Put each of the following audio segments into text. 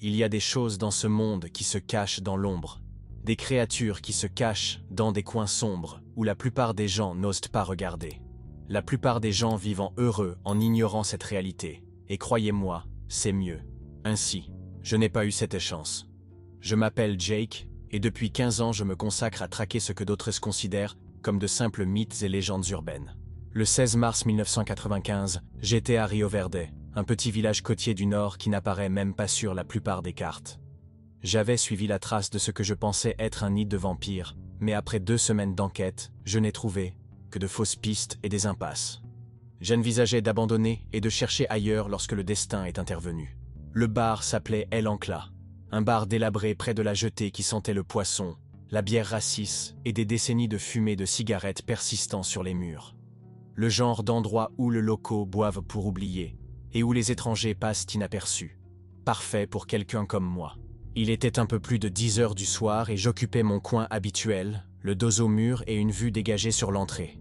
il y a des choses dans ce monde qui se cachent dans l'ombre. Des créatures qui se cachent dans des coins sombres où la plupart des gens n'osent pas regarder. La plupart des gens vivant heureux en ignorant cette réalité. Et croyez-moi, c'est mieux. Ainsi, je n'ai pas eu cette chance. Je m'appelle Jake, et depuis 15 ans je me consacre à traquer ce que d'autres considèrent comme de simples mythes et légendes urbaines. Le 16 mars 1995, j'étais à Rio Verde, un petit village côtier du Nord qui n'apparaît même pas sur la plupart des cartes. J'avais suivi la trace de ce que je pensais être un nid de vampires, mais après 2 semaines d'enquête, je n'ai trouvé que de fausses pistes et des impasses. J'envisageais d'abandonner et de chercher ailleurs lorsque le destin est intervenu. Le bar s'appelait El Ancla, un bar délabré près de la jetée qui sentait le poisson, la bière rassis et des décennies de fumée de cigarettes persistant sur les murs. Le genre d'endroit où les locaux boivent pour oublier et où les étrangers passent inaperçus. Parfait pour quelqu'un comme moi. Il était un peu plus de 10 heures du soir et j'occupais mon coin habituel, le dos au mur et une vue dégagée sur l'entrée.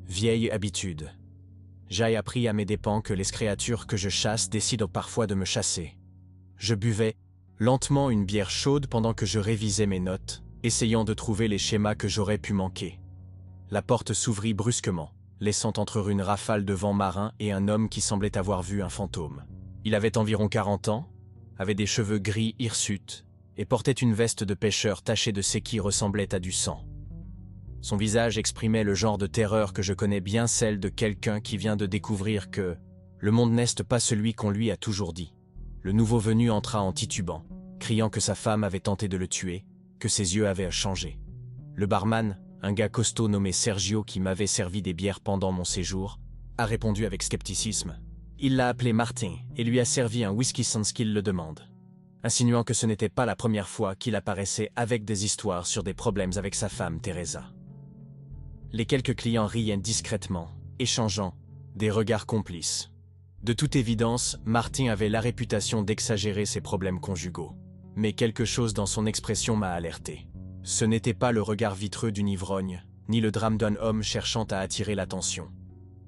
Vieille habitude. J'ai appris à mes dépens que les créatures que je chasse décident parfois de me chasser. Je buvais lentement une bière chaude pendant que je révisais mes notes, essayant de trouver les schémas que j'aurais pu manquer. La porte s'ouvrit brusquement, laissant entrevoir une rafale de vent marin et un homme qui semblait avoir vu un fantôme. Il avait environ 40 ans, avait des cheveux gris hirsutes et portait une veste de pêcheur tachée de ce qui ressemblait à du sang. Son visage exprimait le genre de terreur que je connais bien, celle de quelqu'un qui vient de découvrir que le monde n'est pas celui qu'on lui a toujours dit. Le nouveau venu entra en titubant, criant que sa femme avait tenté de le tuer, que ses yeux avaient changé. Le barman, un gars costaud nommé Sergio qui m'avait servi des bières pendant mon séjour, a répondu avec scepticisme. Il l'a appelé Martin et lui a servi un whisky sans qu'il le demande, insinuant que ce n'était pas la première fois qu'il apparaissait avec des histoires sur des problèmes avec sa femme Teresa. Les quelques clients riaient discrètement, échangeant des regards complices. De toute évidence, Martin avait la réputation d'exagérer ses problèmes conjugaux. Mais quelque chose dans son expression m'a alerté. Ce n'était pas le regard vitreux d'une ivrogne, ni le drame d'un homme cherchant à attirer l'attention.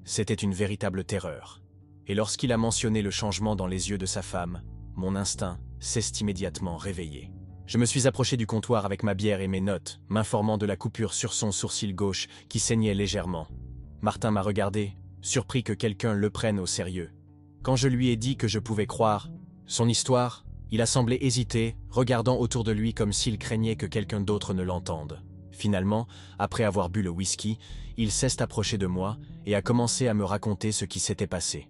C'était une véritable terreur. Et lorsqu'il a mentionné le changement dans les yeux de sa femme, mon instinct s'est immédiatement réveillé. Je me suis approché du comptoir avec ma bière et mes notes, m'informant de la coupure sur son sourcil gauche qui saignait légèrement. Martin m'a regardé, surpris que quelqu'un le prenne au sérieux. Quand je lui ai dit que je pouvais croire son histoire, il a semblé hésiter, regardant autour de lui comme s'il craignait que quelqu'un d'autre ne l'entende. Finalement, après avoir bu le whisky, il s'est approché de moi et a commencé à me raconter ce qui s'était passé.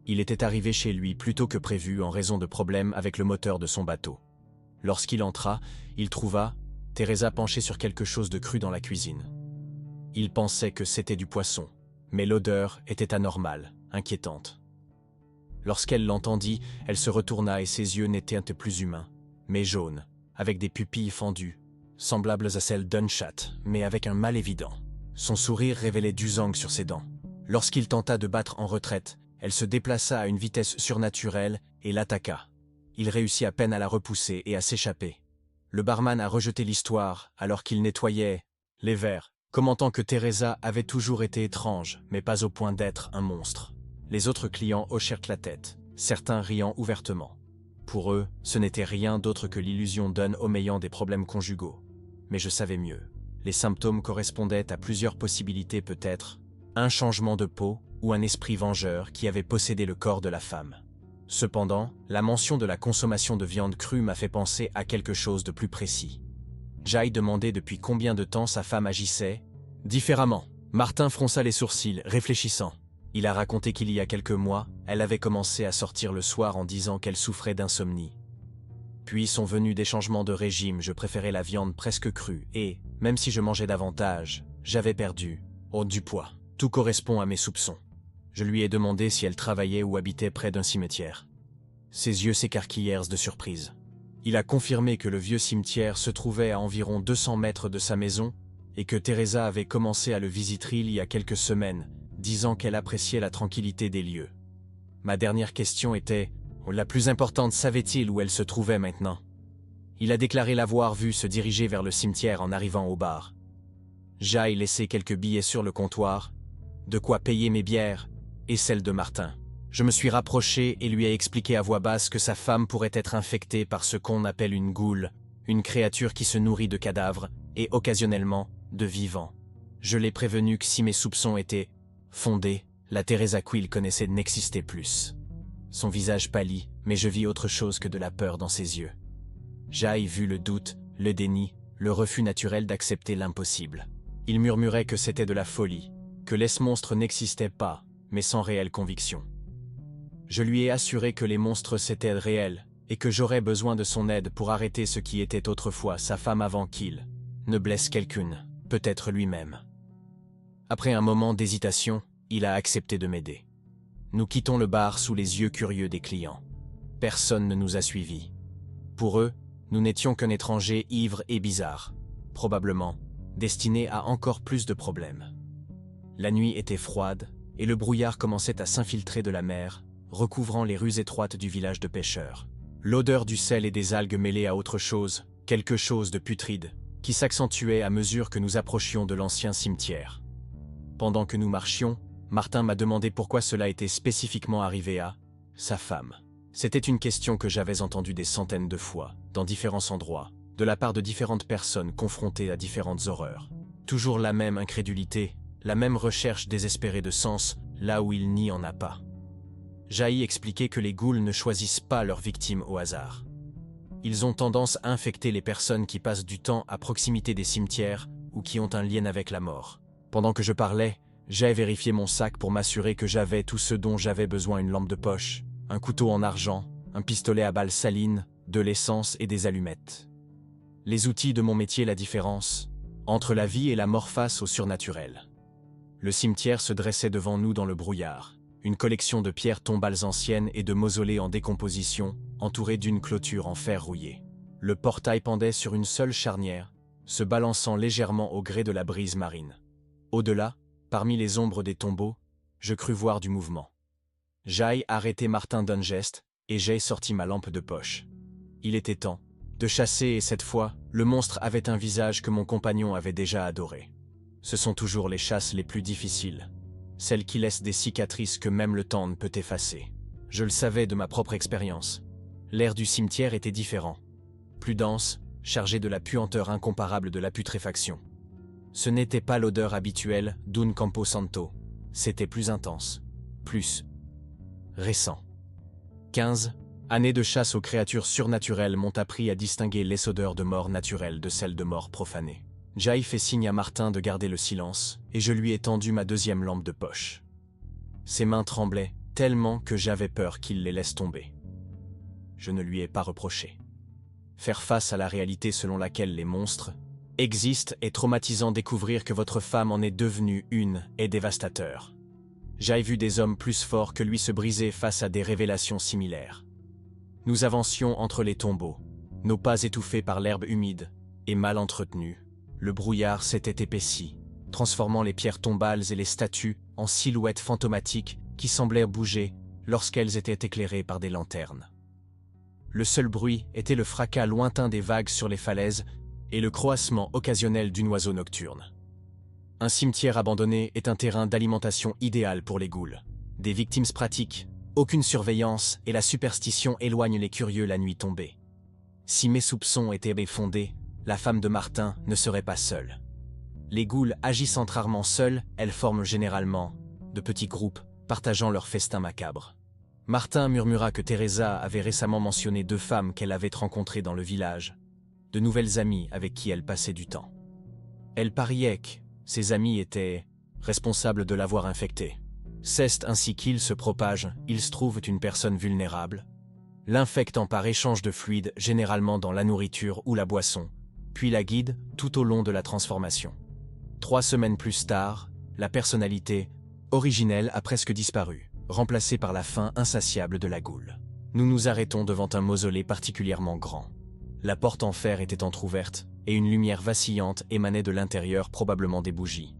Il était arrivé chez lui plus tôt que prévu en raison de problèmes avec le moteur de son bateau. Lorsqu'il entra, il trouva Teresa penchée sur quelque chose de cru dans la cuisine. Il pensait que c'était du poisson, mais l'odeur était anormale, inquiétante. Lorsqu'elle l'entendit, elle se retourna et ses yeux n'étaient plus humains, mais jaunes, avec des pupilles fendues, semblables à celles d'un chat, mais avec un mal évident. Son sourire révélait du zang sur ses dents. Lorsqu'il tenta de battre en retraite, elle se déplaça à une vitesse surnaturelle et l'attaqua. Il réussit à peine à la repousser et à s'échapper. Le barman a rejeté l'histoire alors qu'il nettoyait les verres, commentant que Teresa avait toujours été étrange, mais pas au point d'être un monstre. Les autres clients hochèrent la tête, certains riant ouvertement. Pour eux, ce n'était rien d'autre que l'illusion d'un homme ayant des problèmes conjugaux. Mais je savais mieux. Les symptômes correspondaient à plusieurs possibilités peut-être. Un changement de peau ou un esprit vengeur qui avait possédé le corps de la femme. Cependant, la mention de la consommation de viande crue m'a fait penser à quelque chose de plus précis. J'ai demandé depuis combien de temps sa femme agissait différemment. Martin fronça les sourcils, réfléchissant. Il a raconté qu'il y a quelques mois, elle avait commencé à sortir le soir en disant qu'elle souffrait d'insomnie. Puis sont venus des changements de régime, je préférais la viande presque crue et, même si je mangeais davantage, j'avais perdu du poids. Tout correspond à mes soupçons. Je lui ai demandé si elle travaillait ou habitait près d'un cimetière. Ses yeux s'écarquillèrent de surprise. Il a confirmé que le vieux cimetière se trouvait à environ 200 mètres de sa maison et que Teresa avait commencé à le visiter il y a quelques semaines, disant qu'elle appréciait la tranquillité des lieux. Ma dernière question était, la plus importante, savait-il où elle se trouvait maintenant? Il a déclaré l'avoir vue se diriger vers le cimetière en arrivant au bar. J'ai laissé quelques billets sur le comptoir, de quoi payer mes bières et celles de Martin. Je me suis rapproché et lui ai expliqué à voix basse que sa femme pourrait être infectée par ce qu'on appelle une goule, une créature qui se nourrit de cadavres et, occasionnellement, de vivants. Je l'ai prévenu que si mes soupçons étaient fondés, la Teresa qu'il connaissait n'existait plus. Son visage pâlit, mais je vis autre chose que de la peur dans ses yeux. Jai vit le doute, le déni, le refus naturel d'accepter l'impossible. Il murmurait que c'était de la folie, que les monstres n'existaient pas, mais sans réelle conviction. Je lui ai assuré que les monstres c'était réel, et que j'aurais besoin de son aide pour arrêter ce qui était autrefois sa femme avant qu'il ne blesse quelqu'une, peut-être lui-même. Après un moment d'hésitation, il a accepté de m'aider. Nous quittons le bar sous les yeux curieux des clients. Personne ne nous a suivis. Pour eux, nous n'étions qu'un étranger ivre et bizarre, probablement destiné à encore plus de problèmes. La nuit était froide, et le brouillard commençait à s'infiltrer de la mer, recouvrant les rues étroites du village de pêcheurs. L'odeur du sel et des algues mêlée à autre chose, quelque chose de putride, qui s'accentuait à mesure que nous approchions de l'ancien cimetière. Pendant que nous marchions, Martin m'a demandé pourquoi cela était spécifiquement arrivé à sa femme. C'était une question que j'avais entendue des centaines de fois, dans différents endroits, de la part de différentes personnes confrontées à différentes horreurs. Toujours la même incrédulité, la même recherche désespérée de sens, là où il n'y en a pas. Jai expliquait que les ghouls ne choisissent pas leurs victimes au hasard. Ils ont tendance à infecter les personnes qui passent du temps à proximité des cimetières ou qui ont un lien avec la mort. Pendant que je parlais, j'ai vérifié mon sac pour m'assurer que j'avais tout ce dont j'avais besoin: une lampe de poche, un couteau en argent, un pistolet à balles salines, de l'essence et des allumettes. Les outils de mon métier, la différence entre la vie et la mort face au surnaturel. Le cimetière se dressait devant nous dans le brouillard, une collection de pierres tombales anciennes et de mausolées en décomposition, entourées d'une clôture en fer rouillé. Le portail pendait sur une seule charnière, se balançant légèrement au gré de la brise marine. Au-delà, parmi les ombres des tombeaux, je crus voir du mouvement. Jai arrêtait Martin d'un geste, et j'ai sorti ma lampe de poche. Il était temps de chasser, et cette fois, le monstre avait un visage que mon compagnon avait déjà adoré. Ce sont toujours les chasses les plus difficiles, celles qui laissent des cicatrices que même le temps ne peut effacer. Je le savais de ma propre expérience. L'air du cimetière était différent, plus dense, chargé de la puanteur incomparable de la putréfaction. Ce n'était pas l'odeur habituelle d'un Campo Santo, c'était plus intense, plus récent. 15 années de chasse aux créatures surnaturelles m'ont appris à distinguer les odeurs de mort naturelle de celles de mort profanée. Jai fait signe à Martin de garder le silence, et je lui ai tendu ma deuxième lampe de poche. Ses mains tremblaient tellement que j'avais peur qu'il les laisse tomber. Je ne lui ai pas reproché. Faire face à la réalité selon laquelle les monstres existent est traumatisant. Découvrir que votre femme en est devenue une est dévastateur. J'ai vu des hommes plus forts que lui se briser face à des révélations similaires. Nous avancions entre les tombeaux, nos pas étouffés par l'herbe humide et mal entretenue. Le brouillard s'était épaissi, transformant les pierres tombales et les statues en silhouettes fantomatiques qui semblaient bouger lorsqu'elles étaient éclairées par des lanternes. Le seul bruit était le fracas lointain des vagues sur les falaises et le croassement occasionnel d'une oiseau nocturne. Un cimetière abandonné est un terrain d'alimentation idéal pour les ghouls. Des victimes pratiques, aucune surveillance et la superstition éloignent les curieux la nuit tombée. Si mes soupçons étaient fondés, la femme de Martin ne serait pas seule. Les ghouls agissant rarement seuls, elles forment généralement de petits groupes, partageant leurs festins macabres. Martin murmura que Teresa avait récemment mentionné 2 femmes qu'elle avait rencontrées dans le village, de nouvelles amies avec qui elle passait du temps. Elle pariait que ses amis étaient responsables de l'avoir infectée. C'est ainsi qu'il se propage, il se trouve une personne vulnérable, l'infectant par échange de fluides, généralement dans la nourriture ou la boisson, puis la guide tout au long de la transformation. 3 semaines plus tard, la personnalité originelle a presque disparu, remplacée par la faim insatiable de la goule. Nous nous arrêtons devant un mausolée particulièrement grand. La porte en fer était entr'ouverte, et une lumière vacillante émanait de l'intérieur, probablement des bougies.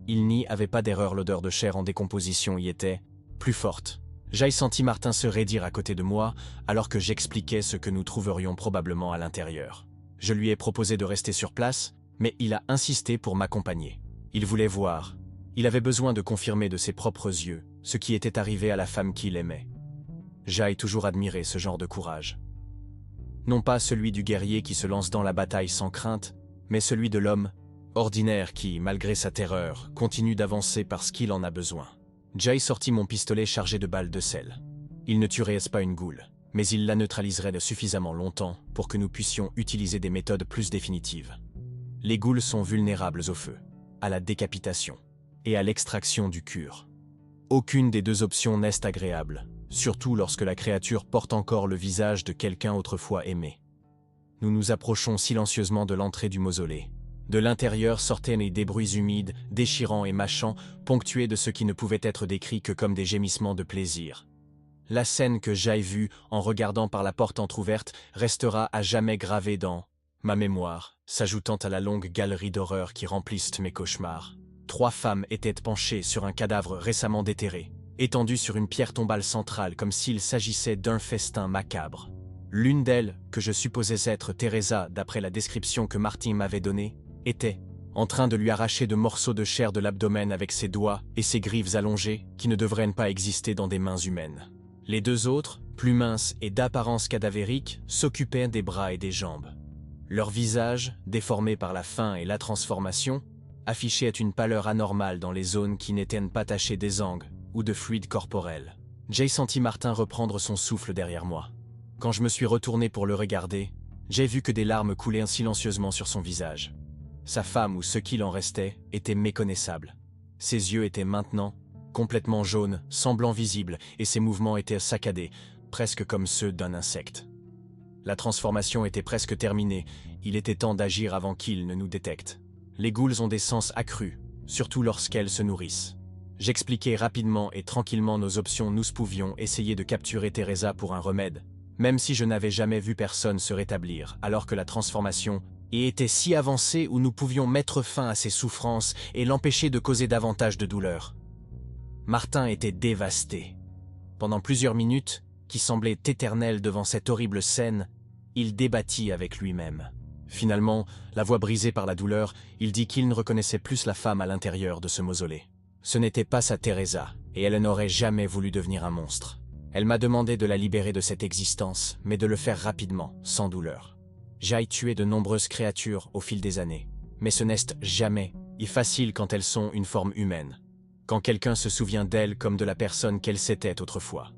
Il n'y avait pas d'erreur, l'odeur de chair en décomposition y était plus forte. J'ai senti Martin se raidir à côté de moi, alors que j'expliquais ce que nous trouverions probablement à l'intérieur. Je lui ai proposé de rester sur place, mais il a insisté pour m'accompagner. Il voulait voir, Il avait besoin de confirmer de ses propres yeux ce qui était arrivé à la femme qu'il aimait. Jai toujours admiré ce genre de courage. Non pas celui du guerrier qui se lance dans la bataille sans crainte, mais celui de l'homme ordinaire qui, malgré sa terreur, continue d'avancer parce qu'il en a besoin. Jai sortit mon pistolet chargé de balles de sel. Il ne tuerait pas une goule, mais il la neutraliserait de suffisamment longtemps pour que nous puissions utiliser des méthodes plus définitives. Les goules sont vulnérables au feu, à la décapitation et à l'extraction du cure. Aucune des deux options n'est agréable, surtout lorsque la créature porte encore le visage de quelqu'un autrefois aimé. Nous nous approchons silencieusement de l'entrée du mausolée. De l'intérieur sortaient des bruits humides, déchirants et mâchants, ponctués de ce qui ne pouvait être décrit que comme des gémissements de plaisir. La scène que j'ai vue en regardant par la porte entr'ouverte restera à jamais gravée dans ma mémoire, s'ajoutant à la longue galerie d'horreur qui remplissent mes cauchemars. 3 femmes étaient penchées sur un cadavre récemment déterré, étendu sur une pierre tombale centrale comme s'il s'agissait d'un festin macabre. L'une d'elles, que je supposais être Teresa d'après la description que Martin m'avait donnée, était en train de lui arracher de morceaux de chair de l'abdomen avec ses doigts et ses griffes allongées qui ne devraient pas exister dans des mains humaines. Les 2 autres, plus minces et d'apparence cadavérique, s'occupaient des bras et des jambes. Leurs visages, déformés par la faim et la transformation, affichaient une pâleur anormale dans les zones qui n'étaient pas tachées d'angles ou de fluide corporel. J'ai senti Martin reprendre son souffle derrière moi. Quand je me suis retourné pour le regarder, j'ai vu que des larmes coulaient silencieusement sur son visage. Sa femme ou ce qu'il en restait était méconnaissable. Ses yeux étaient maintenant complètement jaunes, semblant visibles, et ses mouvements étaient saccadés, presque comme ceux d'un insecte. La transformation était presque terminée, il était temps d'agir avant qu'ils ne nous détectent. Les ghouls ont des sens accrus, surtout lorsqu'elles se nourrissent. J'expliquai rapidement et tranquillement nos options. Nous pouvions essayer de capturer Teresa pour un remède, même si je n'avais jamais vu personne se rétablir, alors que la transformation était si avancée où nous pouvions mettre fin à ses souffrances et l'empêcher de causer davantage de douleur. Martin était dévasté. Pendant plusieurs minutes, qui semblaient éternelles devant cette horrible scène, il débattit avec lui-même. Finalement, la voix brisée par la douleur, il dit qu'il ne reconnaissait plus la femme à l'intérieur de ce mausolée. Ce n'était pas sa Teresa, et elle n'aurait jamais voulu devenir un monstre. Elle m'a demandé de la libérer de cette existence, mais de le faire rapidement, sans douleur. J'ai tué de nombreuses créatures au fil des années, mais ce n'est jamais facile quand elles sont une forme humaine, quand quelqu'un se souvient d'elle comme de la personne qu'elle s'était autrefois.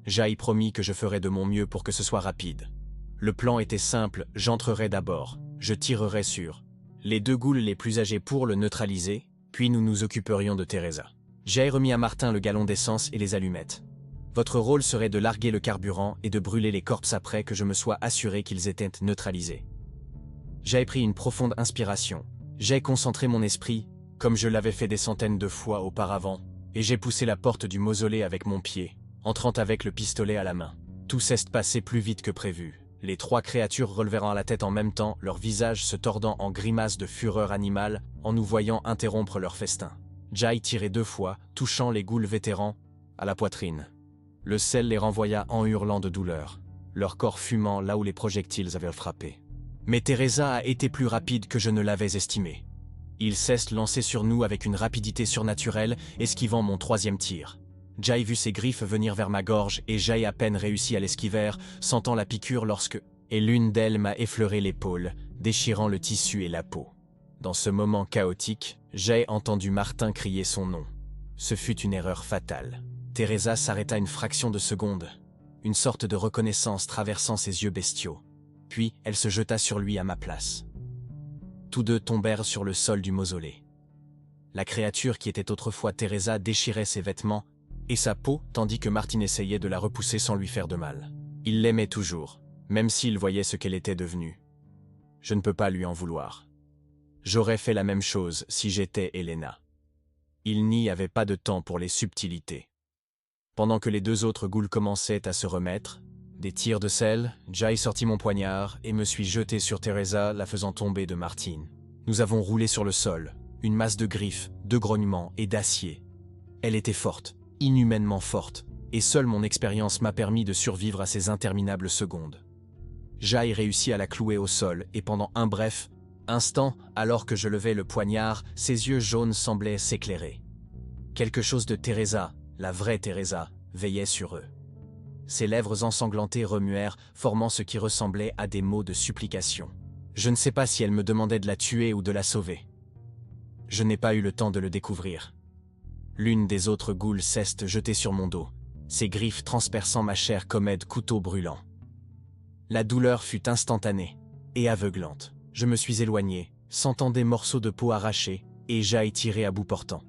J'ai promis que je ferais de mon mieux pour que ce soit rapide. Le plan était simple, j'entrerais d'abord, je tirerais sur les 2 ghouls les plus âgés pour le neutraliser, puis nous nous occuperions de Teresa. J'ai remis à Martin le gallon d'essence et les allumettes. Votre rôle serait de larguer le carburant et de brûler les corpses après que je me sois assuré qu'ils étaient neutralisés. J'ai pris une profonde inspiration. J'ai concentré mon esprit, comme je l'avais fait des centaines de fois auparavant, et j'ai poussé la porte du mausolée avec mon pied, entrant avec le pistolet à la main. Tout s'est passé plus vite que prévu. Les 3 créatures relevèrent la tête en même temps, leurs visages se tordant en grimaces de fureur animale en nous voyant interrompre leur festin. Jai tirait 2 fois, touchant les ghouls vétérans à la poitrine. Le sel les renvoya en hurlant de douleur, leur corps fumant là où les projectiles avaient frappé. Mais Teresa a été plus rapide que je ne l'avais estimé. Il s'est lancé sur nous avec une rapidité surnaturelle, esquivant mon 3e tir. Jai vu ses griffes venir vers ma gorge et j'ai à peine réussi à l'esquiver, sentant la piqûre lorsque l'une d'elles m'a effleuré l'épaule, déchirant le tissu et la peau. Dans ce moment chaotique, j'ai entendu Martin crier son nom. Ce fut une erreur fatale. Teresa s'arrêta une fraction de seconde, une sorte de reconnaissance traversant ses yeux bestiaux. Puis elle se jeta sur lui à ma place. Tous 2 tombèrent sur le sol du mausolée. La créature qui était autrefois Teresa déchirait ses vêtements et sa peau, tandis que Martin essayait de la repousser sans lui faire de mal. Il l'aimait toujours, même s'il voyait ce qu'elle était devenue. Je ne peux pas lui en vouloir. J'aurais fait la même chose si j'étais Elena. Il n'y avait pas de temps pour les subtilités. Pendant que les 2 autres ghouls commençaient à se remettre, des tirs de sel, Jai sortit mon poignard et me suis jeté sur Teresa, la faisant tomber de Martin. Nous avons roulé sur le sol, une masse de griffes, de grognements et d'acier. Elle était forte, inhumainement forte, et seule mon expérience m'a permis de survivre à ces interminables secondes. Jai réussit à la clouer au sol et pendant un bref instant, alors que je levais le poignard, ses yeux jaunes semblaient s'éclairer. Quelque chose de Teresa, la vraie Teresa, veillait sur eux. Ses lèvres ensanglantées remuèrent, formant ce qui ressemblait à des mots de supplication. Je ne sais pas si elle me demandait de la tuer ou de la sauver. Je n'ai pas eu le temps de le découvrir. L'une des autres goules s'est jetée sur mon dos, ses griffes transperçant ma chair comme de couteaux brûlants. La douleur fut instantanée et aveuglante. Je me suis éloigné, sentant des morceaux de peau arrachés, et j'aille tiré à bout portant.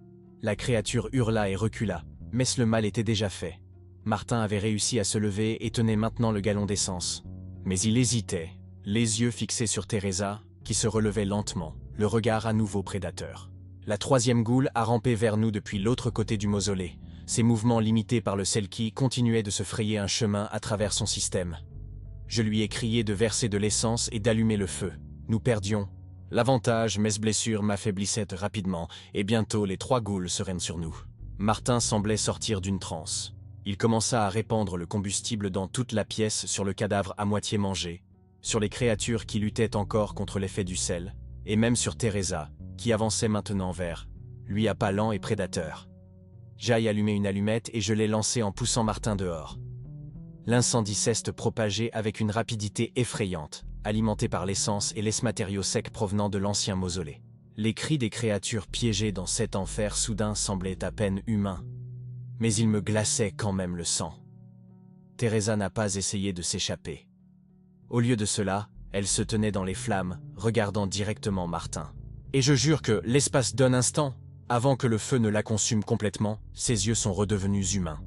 La créature hurla et recula, mais le mal était déjà fait. Martin avait réussi à se lever et tenait maintenant le galon d'essence. Mais il hésitait, les yeux fixés sur Teresa, qui se relevait lentement, le regard à nouveau prédateur. La troisième goule a rampé vers nous depuis l'autre côté du mausolée. Ses mouvements limités par le Selkie continuaient de se frayer un chemin à travers son système. Je lui ai crié de verser de l'essence et d'allumer le feu. Nous perdions. L'avantage, mes blessures m'affaiblissaient rapidement, et bientôt les 3 goules seraient sur nous. Martin semblait sortir d'une transe. Il commença à répandre le combustible dans toute la pièce sur le cadavre à moitié mangé, sur les créatures qui luttaient encore contre l'effet du sel, et même sur Teresa, qui avançait maintenant vers lui à pas lents et prédateur. J'aille allumer une allumette et je l'ai lancée en poussant Martin dehors. L'incendie s'est propagé avec une rapidité effrayante, alimenté par l'essence et les matériaux secs provenant de l'ancien mausolée. Les cris des créatures piégées dans cet enfer soudain semblaient à peine humains. Mais ils me glaçaient quand même le sang. Teresa n'a pas essayé de s'échapper. Au lieu de cela, elle se tenait dans les flammes, regardant directement Martin. Et je jure que, l'espace d'un instant, avant que le feu ne la consume complètement, ses yeux sont redevenus humains.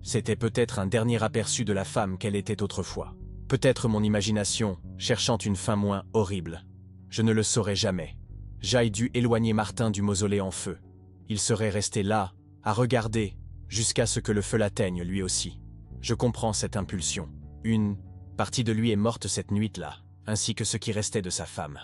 C'était peut-être un dernier aperçu de la femme qu'elle était autrefois. Peut-être mon imagination, cherchant une fin moins horrible. Je ne le saurais jamais. J'aille dû éloigner Martin du mausolée en feu. Il serait resté là, à regarder, jusqu'à ce que le feu l'atteigne lui aussi. Je comprends cette impulsion. Une partie de lui est morte cette nuit-là, ainsi que ce qui restait de sa femme.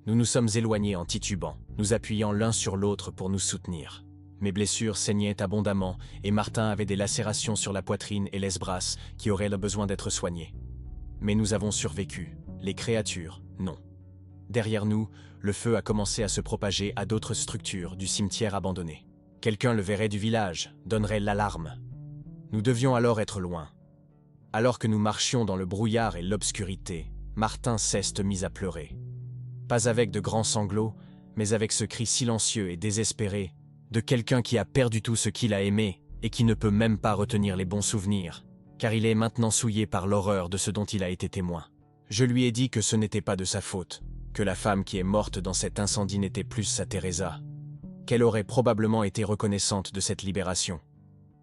Nous nous sommes éloignés en titubant, nous appuyant l'un sur l'autre pour nous soutenir. Mes blessures saignaient abondamment et Martin avait des lacérations sur la poitrine et les bras qui auraient le besoin d'être soignés. Mais nous avons survécu, les créatures, non. Derrière nous, le feu a commencé à se propager à d'autres structures du cimetière abandonné. Quelqu'un le verrait du village, donnerait l'alarme. Nous devions alors être loin. Alors que nous marchions dans le brouillard et l'obscurité, Martin s'est mis à pleurer. Pas avec de grands sanglots, mais avec ce cri silencieux et désespéré de quelqu'un qui a perdu tout ce qu'il a aimé et qui ne peut même pas retenir les bons souvenirs, car il est maintenant souillé par l'horreur de ce dont il a été témoin. Je lui ai dit que ce n'était pas de sa faute, que la femme qui est morte dans cet incendie n'était plus sa Teresa, qu'elle aurait probablement été reconnaissante de cette libération.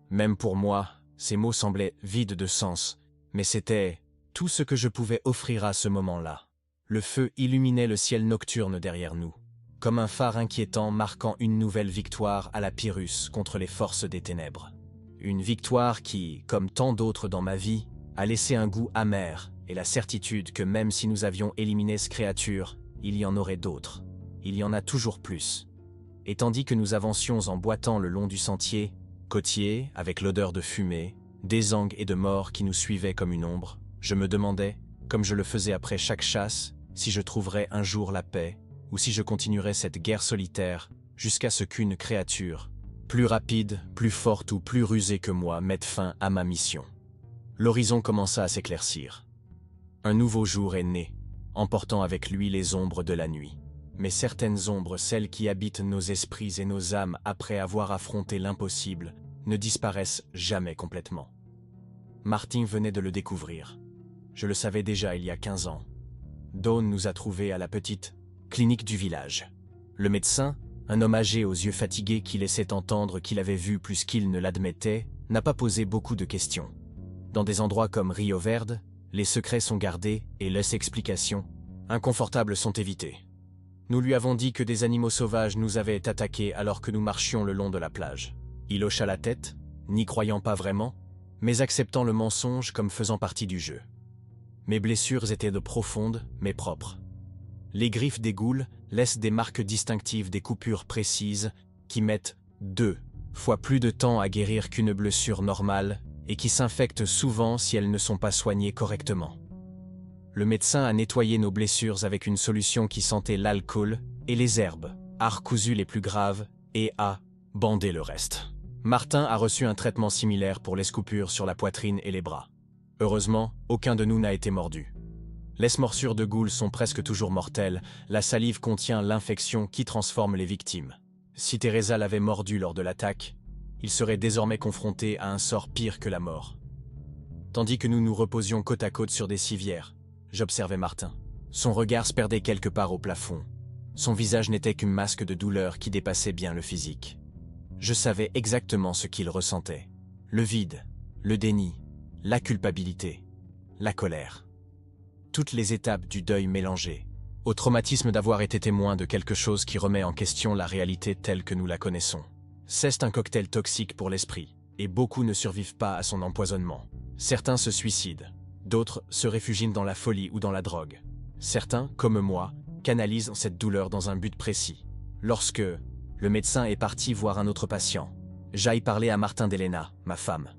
Même pour moi, ces mots semblaient vides de sens, mais c'était tout ce que je pouvais offrir à ce moment-là. Le feu illuminait le ciel nocturne derrière nous, comme un phare inquiétant marquant une nouvelle victoire à la Pyrrhus contre les forces des ténèbres. Une victoire qui, comme tant d'autres dans ma vie, a laissé un goût amer et la certitude que même si nous avions éliminé ces créatures, il y en aurait d'autres. Il y en a toujours plus. Et tandis que nous avancions en boitant le long du sentier, côtier, avec l'odeur de fumée, d'ésangue et de mort qui nous suivait comme une ombre, je me demandais, comme je le faisais après chaque chasse, si je trouverais un jour la paix, ou si je continuerais cette guerre solitaire, jusqu'à ce qu'une créature, plus rapide, plus forte ou plus rusée que moi, mette fin à ma mission. L'horizon commença à s'éclaircir. Un nouveau jour est né, emportant avec lui les ombres de la nuit. Mais certaines ombres, celles qui habitent nos esprits et nos âmes après avoir affronté l'impossible, ne disparaissent jamais complètement. Martin venait de le découvrir. Je le savais déjà il y a 15 ans. Dawn nous a trouvés à la petite clinique du village. Le médecin, un homme âgé aux yeux fatigués qui laissait entendre qu'il avait vu plus qu'il ne l'admettait, n'a pas posé beaucoup de questions. Dans des endroits comme Rio Verde, les secrets sont gardés et les explications inconfortables sont évitées. Nous lui avons dit que des animaux sauvages nous avaient attaqués alors que nous marchions le long de la plage. Il hocha la tête, n'y croyant pas vraiment, mais acceptant le mensonge comme faisant partie du jeu. Mes blessures étaient de profondes, mais propres. Les griffes des goules laissent des marques distinctives des coupures précises qui mettent 2 fois plus de temps à guérir qu'une blessure normale et qui s'infectent souvent si elles ne sont pas soignées correctement. Le médecin a nettoyé nos blessures avec une solution qui sentait l'alcool et les herbes, a recousu les plus graves et a bandé le reste. Martin a reçu un traitement similaire pour les coupures sur la poitrine et les bras. Heureusement, aucun de nous n'a été mordu. Les morsures de goules sont presque toujours mortelles, la salive contient l'infection qui transforme les victimes. Si Teresa l'avait mordu lors de l'attaque, il serait désormais confronté à un sort pire que la mort. Tandis que nous nous reposions côte à côte sur des civières, j'observais Martin. Son regard se perdait quelque part au plafond. Son visage n'était qu'une masque de douleur qui dépassait bien le physique. Je savais exactement ce qu'il ressentait. Le vide, le déni, la culpabilité, la colère. Toutes les étapes du deuil mélangées, au traumatisme d'avoir été témoin de quelque chose qui remet en question la réalité telle que nous la connaissons. C'est un cocktail toxique pour l'esprit, et beaucoup ne survivent pas à son empoisonnement. Certains se suicident, d'autres se réfugient dans la folie ou dans la drogue. Certains, comme moi, canalisent cette douleur dans un but précis. Lorsque le médecin est parti voir un autre patient, j'aille parler à Martin d'Elena, ma femme.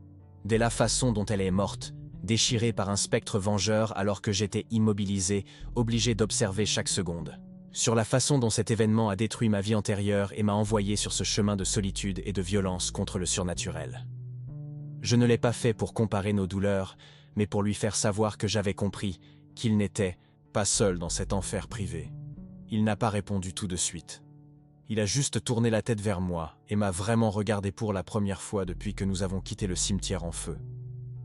De la façon dont elle est morte, déchirée par un spectre vengeur alors que j'étais immobilisé, obligé d'observer chaque seconde. Sur la façon dont cet événement a détruit ma vie antérieure et m'a envoyé sur ce chemin de solitude et de violence contre le surnaturel. Je ne l'ai pas fait pour comparer nos douleurs, mais pour lui faire savoir que j'avais compris qu'il n'était pas seul dans cet enfer privé. Il n'a pas répondu tout de suite. Il a juste tourné la tête vers moi et m'a vraiment regardé pour la première fois depuis que nous avons quitté le cimetière en feu.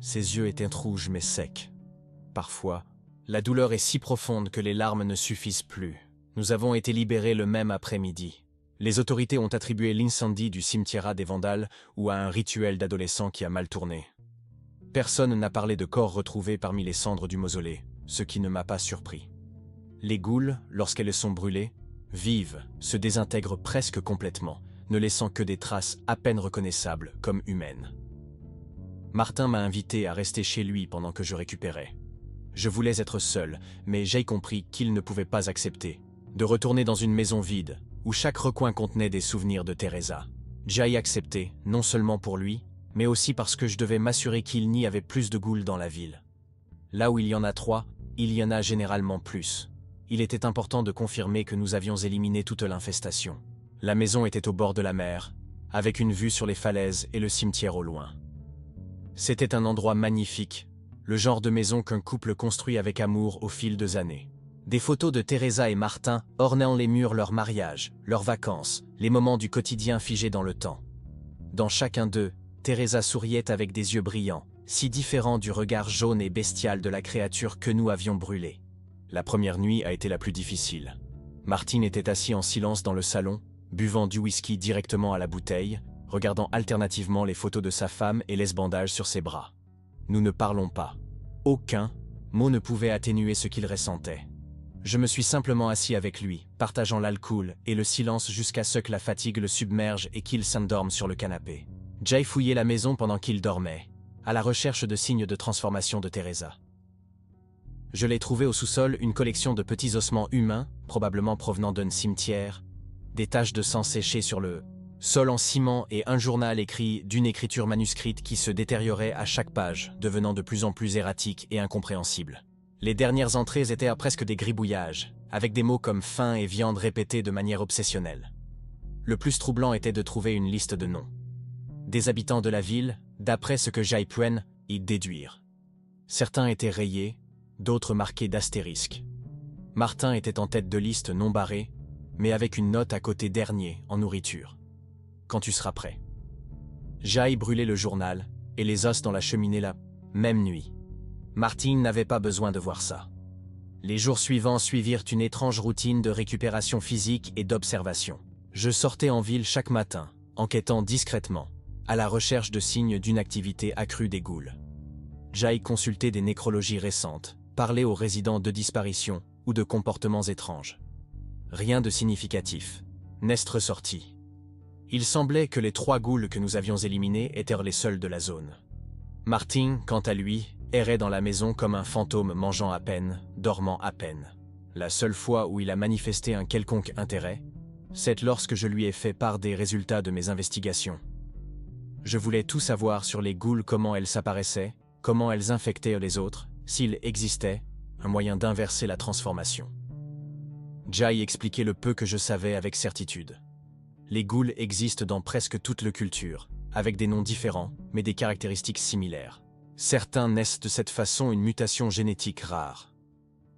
Ses yeux étaient rouges mais secs. Parfois, la douleur est si profonde que les larmes ne suffisent plus. Nous avons été libérés le même après-midi. Les autorités ont attribué l'incendie du cimetière à des vandales ou à un rituel d'adolescents qui a mal tourné. Personne n'a parlé de corps retrouvés parmi les cendres du mausolée, ce qui ne m'a pas surpris. Les goules, lorsqu'elles sont brûlées, vivent, se désintègrent presque complètement, ne laissant que des traces à peine reconnaissables comme humaines. Martin m'a invité à rester chez lui pendant que je récupérais. Je voulais être seul, mais j'ai compris qu'il ne pouvait pas accepter de retourner dans une maison vide, où chaque recoin contenait des souvenirs de Teresa. J'ai accepté, non seulement pour lui, mais aussi parce que je devais m'assurer qu'il n'y avait plus de goules dans la ville. Là où il y en a 3, il y en a généralement plus. Il était important de confirmer que nous avions éliminé toute l'infestation. La maison était au bord de la mer, avec une vue sur les falaises et le cimetière au loin. C'était un endroit magnifique, le genre de maison qu'un couple construit avec amour au fil des années. Des photos de Teresa et Martin ornant les murs leur mariage, leurs vacances, les moments du quotidien figés dans le temps. Dans chacun d'eux, Teresa souriait avec des yeux brillants, si différents du regard jaune et bestial de la créature que nous avions brûlée. La première nuit a été la plus difficile. Martin était assis en silence dans le salon, buvant du whisky directement à la bouteille, regardant alternativement les photos de sa femme et les bandages sur ses bras. Nous ne parlons pas. Aucun mot ne pouvait atténuer ce qu'il ressentait. Je me suis simplement assis avec lui, partageant l'alcool et le silence jusqu'à ce que la fatigue le submerge et qu'il s'endorme sur le canapé. Jay fouillait la maison pendant qu'il dormait, à la recherche de signes de transformation de Teresa. Je l'ai trouvé au sous-sol une collection de petits ossements humains, probablement provenant d'un cimetière, des taches de sang séchées sur le sol en ciment et un journal écrit d'une écriture manuscrite qui se détériorait à chaque page, devenant de plus en plus erratique et incompréhensible. Les dernières entrées étaient à presque des gribouillages, avec des mots comme faim et viande répétés de manière obsessionnelle. Le plus troublant était de trouver une liste de noms. Des habitants de la ville, d'après ce que j'ai pu y déduire. Certains étaient rayés, d'autres marqués d'astérisques. Martin était en tête de liste non barrée, mais avec une note à côté dernier en nourriture. Quand tu seras prêt. J'ai brûlé le journal et les os dans la cheminée la même nuit. Martin n'avait pas besoin de voir ça. Les jours suivants suivirent une étrange routine de récupération physique et d'observation. Je sortais en ville chaque matin, enquêtant discrètement, à la recherche de signes d'une activité accrue des goules. J'ai consulté des nécrologies récentes, parlé aux résidents de disparition ou de comportements étranges. Rien de significatif. N'est ressorti. Il semblait que les 3 goules que nous avions éliminés étaient les seuls de la zone. Martin, quant à lui, errait dans la maison comme un fantôme mangeant à peine, dormant à peine. La seule fois où il a manifesté un quelconque intérêt, c'est lorsque je lui ai fait part des résultats de mes investigations. Je voulais tout savoir sur les goules, comment elles s'apparaissaient, comment elles infectaient les autres, s'il existait un moyen d'inverser la transformation. Jai expliquait le peu que je savais avec certitude. Les goules existent dans presque toute la culture, avec des noms différents, mais des caractéristiques similaires. Certains naissent de cette façon une mutation génétique rare.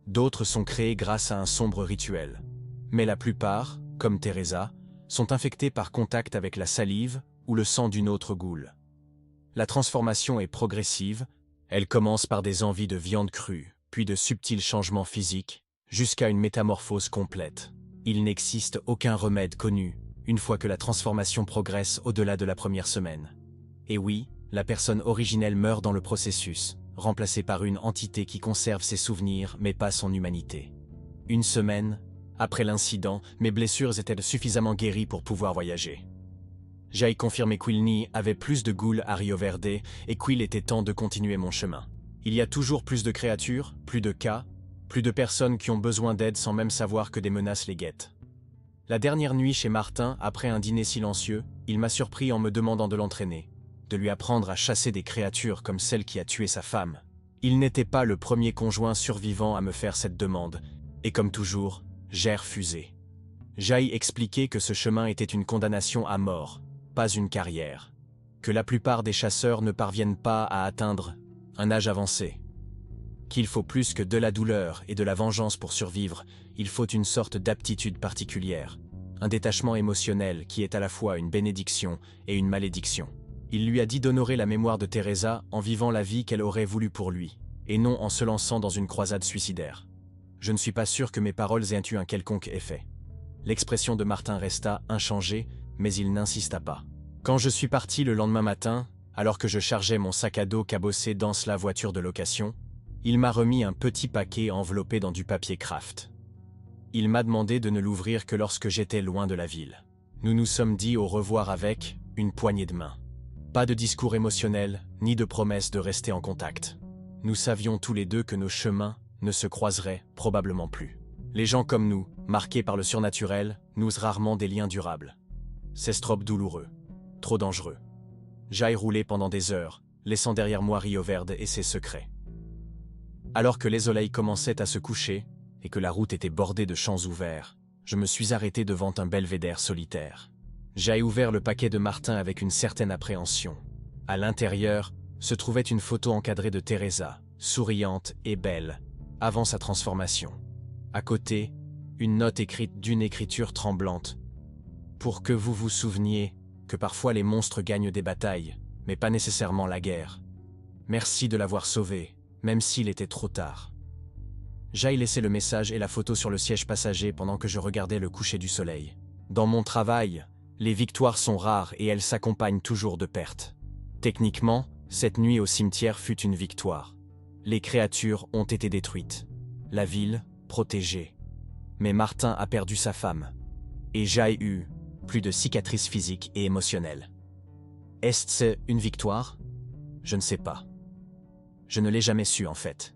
D'autres sont créés grâce à un sombre rituel. Mais la plupart, comme Teresa, sont infectés par contact avec la salive ou le sang d'une autre goule. La transformation est progressive, elle commence par des envies de viande crue, puis de subtils changements physiques, jusqu'à une métamorphose complète. Il n'existe aucun remède connu, une fois que la transformation progresse au-delà de la première semaine. Et oui, la personne originelle meurt dans le processus, remplacée par une entité qui conserve ses souvenirs mais pas son humanité. Une semaine, après l'incident, mes blessures étaient suffisamment guéries pour pouvoir voyager. J'ai confirmé qu'Wilny avait plus de ghouls à Rio Verde et qu'il était temps de continuer mon chemin. Il y a toujours plus de créatures, plus de cas, plus de personnes qui ont besoin d'aide sans même savoir que des menaces les guettent. La dernière nuit chez Martin, après un dîner silencieux, il m'a surpris en me demandant de l'entraîner, de lui apprendre à chasser des créatures comme celle qui a tué sa femme. Il n'était pas le premier conjoint survivant à me faire cette demande, et comme toujours, j'ai refusé. J'ai expliqué que ce chemin était une condamnation à mort, pas une carrière, que la plupart des chasseurs ne parviennent pas à atteindre un âge avancé, qu'il faut plus que de la douleur et de la vengeance pour survivre, il faut une sorte d'aptitude particulière, un détachement émotionnel qui est à la fois une bénédiction et une malédiction. Il lui a dit d'honorer la mémoire de Teresa en vivant la vie qu'elle aurait voulu pour lui, et non en se lançant dans une croisade suicidaire. Je ne suis pas sûr que mes paroles aient eu un quelconque effet. L'expression de Martin resta inchangée, mais il n'insista pas. Quand je suis parti le lendemain matin, alors que je chargeais mon sac à dos cabossé dans la voiture de location, il m'a remis un petit paquet enveloppé dans du papier craft. Il m'a demandé de ne l'ouvrir que lorsque j'étais loin de la ville. Nous nous sommes dit au revoir avec une poignée de main. Pas de discours émotionnel, ni de promesse de rester en contact. Nous savions tous les deux que nos chemins ne se croiseraient probablement plus. Les gens comme nous, marqués par le surnaturel, nouent rarement des liens durables. C'est trop douloureux, trop dangereux. J'ai roulé pendant des heures, laissant derrière moi Rio Verde et ses secrets. Alors que les soleils commençaient à se coucher et que la route était bordée de champs ouverts, je me suis arrêté devant un belvédère solitaire. J'ai ouvert le paquet de Martin avec une certaine appréhension. À l'intérieur se trouvait une photo encadrée de Teresa, souriante et belle, avant sa transformation. À côté, une note écrite d'une écriture tremblante. Pour que vous vous souveniez que parfois les monstres gagnent des batailles, mais pas nécessairement la guerre. Merci de l'avoir sauvé, même s'il était trop tard. J'ai laissé le message et la photo sur le siège passager pendant que je regardais le coucher du soleil. Dans mon travail, les victoires sont rares et elles s'accompagnent toujours de pertes. Techniquement, cette nuit au cimetière fut une victoire. Les créatures ont été détruites. La ville, protégée. Mais Martin a perdu sa femme. Et j'ai eu plus de cicatrices physiques et émotionnelles. Est-ce une victoire? Je ne sais pas. Je ne l'ai jamais su en fait.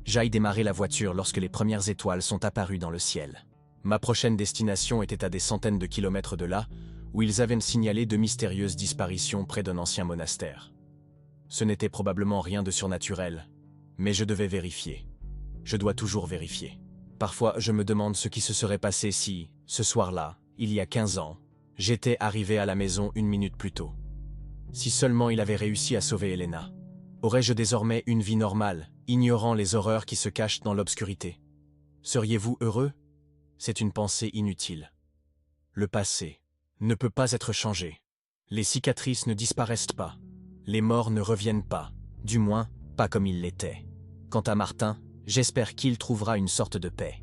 J'ai démarré la voiture lorsque les premières étoiles sont apparues dans le ciel. Ma prochaine destination était à des centaines de kilomètres de là, où ils avaient signalé de mystérieuses disparitions près d'un ancien monastère. Ce n'était probablement rien de surnaturel, mais je devais vérifier. Je dois toujours vérifier. Parfois, je me demande ce qui se serait passé si, ce soir-là, il y a 15 ans, j'étais arrivé à la maison une minute plus tôt. Si seulement il avait réussi à sauver Elena. Aurais-je désormais une vie normale, ignorant les horreurs qui se cachent dans l'obscurité? Seriez-vous heureux? C'est une pensée inutile. Le passé ne peut pas être changé. Les cicatrices ne disparaissent pas. Les morts ne reviennent pas, du moins, pas comme ils l'étaient. Quant à Martin, j'espère qu'il trouvera une sorte de paix.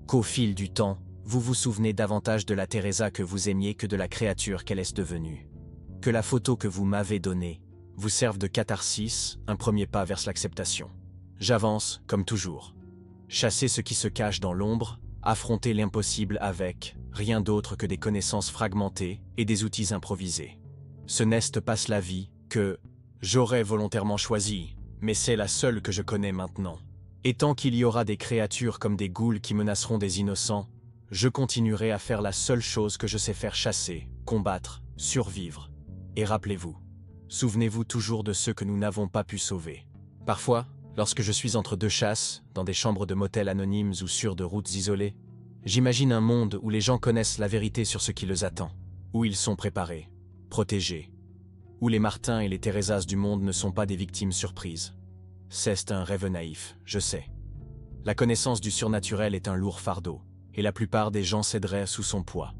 Qu'au fil du temps, vous vous souvenez davantage de la Teresa que vous aimiez que de la créature qu'elle est devenue. Que la photo que vous m'avez donnée vous serve de catharsis, un premier pas vers l'acceptation. J'avance, comme toujours. Chasser ce qui se cache dans l'ombre, affronter l'impossible avec rien d'autre que des connaissances fragmentées et des outils improvisés. Ce n'est pas la vie que j'aurais volontairement choisie, mais c'est la seule que je connais maintenant. Et tant qu'il y aura des créatures comme des ghouls qui menaceront des innocents, je continuerai à faire la seule chose que je sais faire: chasser, combattre, survivre. Et rappelez-vous, souvenez-vous toujours de ceux que nous n'avons pas pu sauver. Parfois, lorsque je suis entre deux chasses, dans des chambres de motels anonymes ou sur de routes isolées, j'imagine un monde où les gens connaissent la vérité sur ce qui les attend, où ils sont préparés, protégés, où les Martins et les Thérésas du monde ne sont pas des victimes surprises. C'est un rêve naïf, je sais. La connaissance du surnaturel est un lourd fardeau, et la plupart des gens céderaient sous son poids.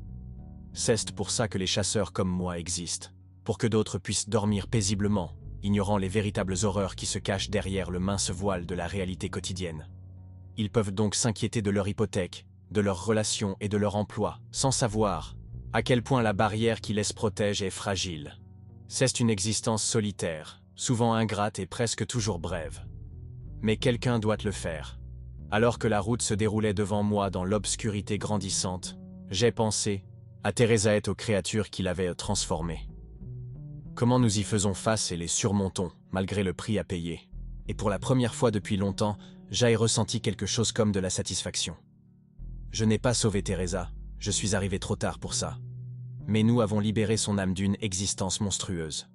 C'est pour ça que les chasseurs comme moi existent, pour que d'autres puissent dormir paisiblement, ignorant les véritables horreurs qui se cachent derrière le mince voile de la réalité quotidienne. Ils peuvent donc s'inquiéter de leur hypothèque, de leurs relations et de leur emploi, sans savoir à quel point la barrière qui les protège est fragile. C'est une existence solitaire, souvent ingrate et presque toujours brève. Mais quelqu'un doit le faire. Alors que la route se déroulait devant moi dans l'obscurité grandissante, j'ai pensé à Thérésa et aux créatures qui l'avaient transformée. Comment nous y faisons face et les surmontons, malgré le prix à payer. Et pour la première fois depuis longtemps, j'ai ressenti quelque chose comme de la satisfaction. Je n'ai pas sauvé Thérésa, je suis arrivé trop tard pour ça. Mais nous avons libéré son âme d'une existence monstrueuse.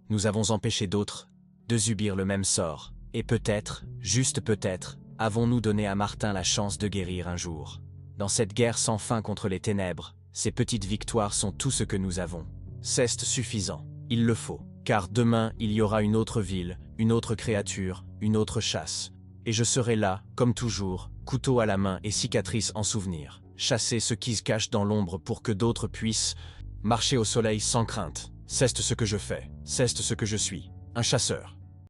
Nous avons empêché d'autres de subir le même sort, et peut-être, juste peut-être, avons-nous donné à Martin la chance de guérir un jour. Dans cette guerre sans fin contre les ténèbres, ces petites victoires sont tout ce que nous avons. C'est suffisant, il le faut, car demain il y aura une autre ville, une autre créature, une autre chasse. Et je serai là, comme toujours, couteau à la main et cicatrice en souvenir, chasser ce qui se cache dans l'ombre pour que d'autres puissent marcher au soleil sans crainte. C'est ce que je fais, c'est ce que je suis, un chasseur.